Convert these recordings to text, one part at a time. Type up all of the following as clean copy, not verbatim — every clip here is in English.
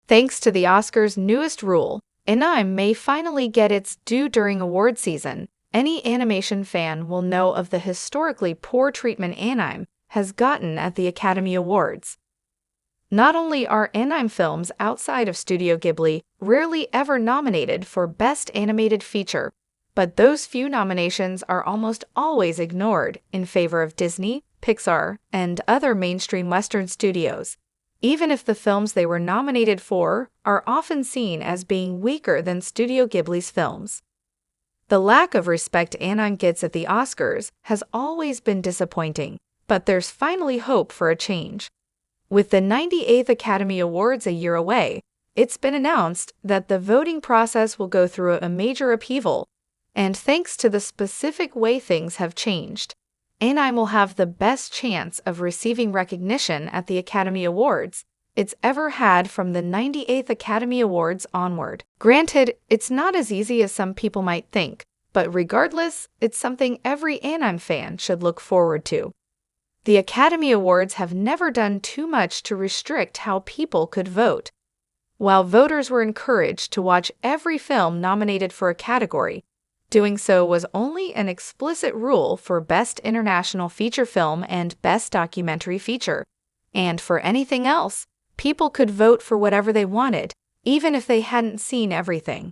Thanks to the Oscars' newest rule, anime may finally get its due during award season. Any animation fan will know of the historically poor treatment anime has gotten at the Academy Awards. Not only are anime films outside of Studio Ghibli rarely ever nominated for Best Animated Feature, but those few nominations are almost always ignored in favor of Disney, Pixar, and other mainstream Western studios, even if the films they were nominated for are often seen as being weaker than Studio Ghibli's films. The lack of respect anime gets at the Oscars has always been disappointing, but there's finally hope for a change. With the 98th Academy Awards a year away, it's been announced that the voting process will go through a major upheaval, and thanks to the specific way things have changed, anime will have the best chance of receiving recognition at the Academy Awards it's ever had from the 98th Academy Awards onward. Granted, it's not as easy as some people might think, but regardless, it's something every anime fan should look forward to. The Academy Awards have never done too much to restrict how people could vote. While voters were encouraged to watch every film nominated for a category, doing so was only an explicit rule for Best International Feature Film and Best Documentary Feature. And for anything else, people could vote for whatever they wanted, even if they hadn't seen everything.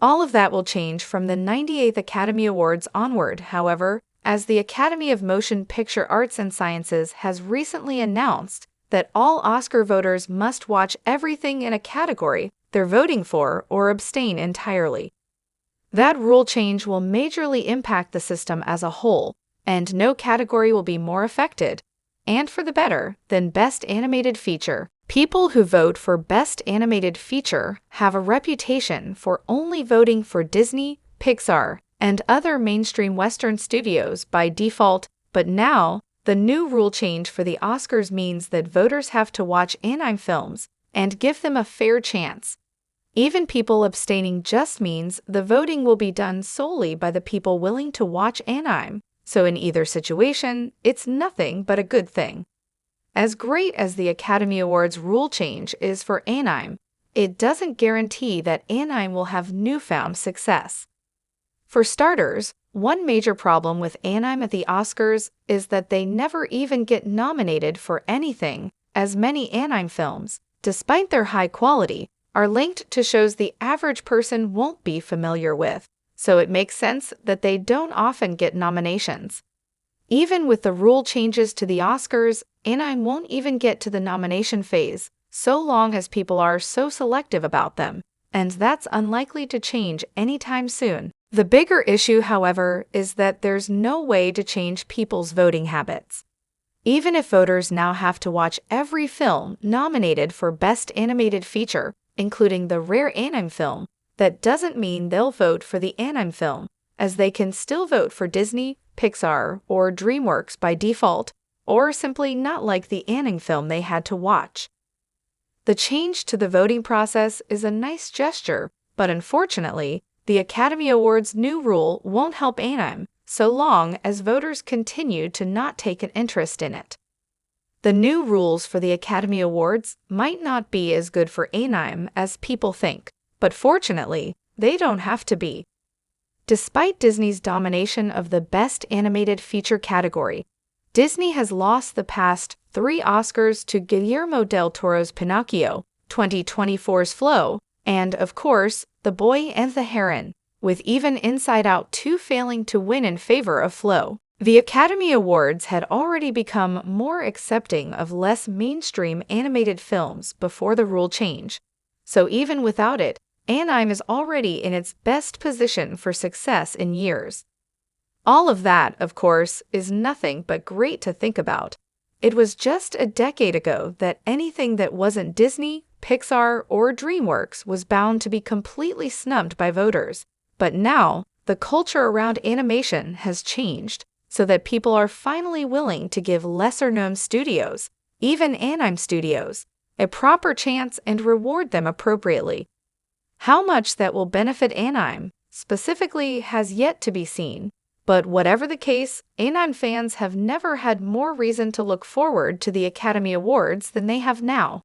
All of that will change from the 98th Academy Awards onward, however, as the Academy of Motion Picture Arts and Sciences has recently announced that all Oscar voters must watch everything in a category they're voting for or abstain entirely. That rule change will majorly impact the system as a whole, and no category will be more affected, and for the better, than Best Animated Feature. People who vote for Best Animated Feature have a reputation for only voting for Disney, Pixar, and other mainstream Western studios by default, but now, the new rule change for the Oscars means that voters have to watch anime films and give them a fair chance. Even people abstaining just means the voting will be done solely by the people willing to watch anime, so in either situation, it's nothing but a good thing. As great as the Academy Awards rule change is for anime, it doesn't guarantee that anime will have newfound success. For starters, one major problem with anime at the Oscars is that they never even get nominated for anything, as many anime films, despite their high quality, are linked to shows the average person won't be familiar with, so it makes sense that they don't often get nominations. Even with the rule changes to the Oscars, anime won't even get to the nomination phase, so long as people are so selective about them, and that's unlikely to change anytime soon. The bigger issue, however, is that there's no way to change people's voting habits. Even if voters now have to watch every film nominated for Best Animated Feature, including the rare anime film, that doesn't mean they'll vote for the anime film, as they can still vote for Disney, Pixar, or DreamWorks by default, or simply not like the anime film they had to watch. The change to the voting process is a nice gesture, but unfortunately, the Academy Awards' new rule won't help anime so long as voters continue to not take an interest in it. The new rules for the Academy Awards might not be as good for anime as people think, but fortunately, they don't have to be. Despite Disney's domination of the Best Animated Feature category, Disney has lost the past 3 Oscars to Guillermo del Toro's Pinocchio, 2024's Flow, and, of course, The Boy and the Heron, with even Inside Out 2 failing to win in favor of Flow. The Academy Awards had already become more accepting of less mainstream animated films before the rule change, so even without it, anime is already in its best position for success in years. All of that, of course, is nothing but great to think about. It was just a decade ago that anything that wasn't Disney, Pixar, or DreamWorks was bound to be completely snubbed by voters. But now, the culture around animation has changed, so that people are finally willing to give lesser-known studios, even anime studios, a proper chance and reward them appropriately. How much that will benefit anime, specifically, has yet to be seen. But whatever the case, anime fans have never had more reason to look forward to the Academy Awards than they have now.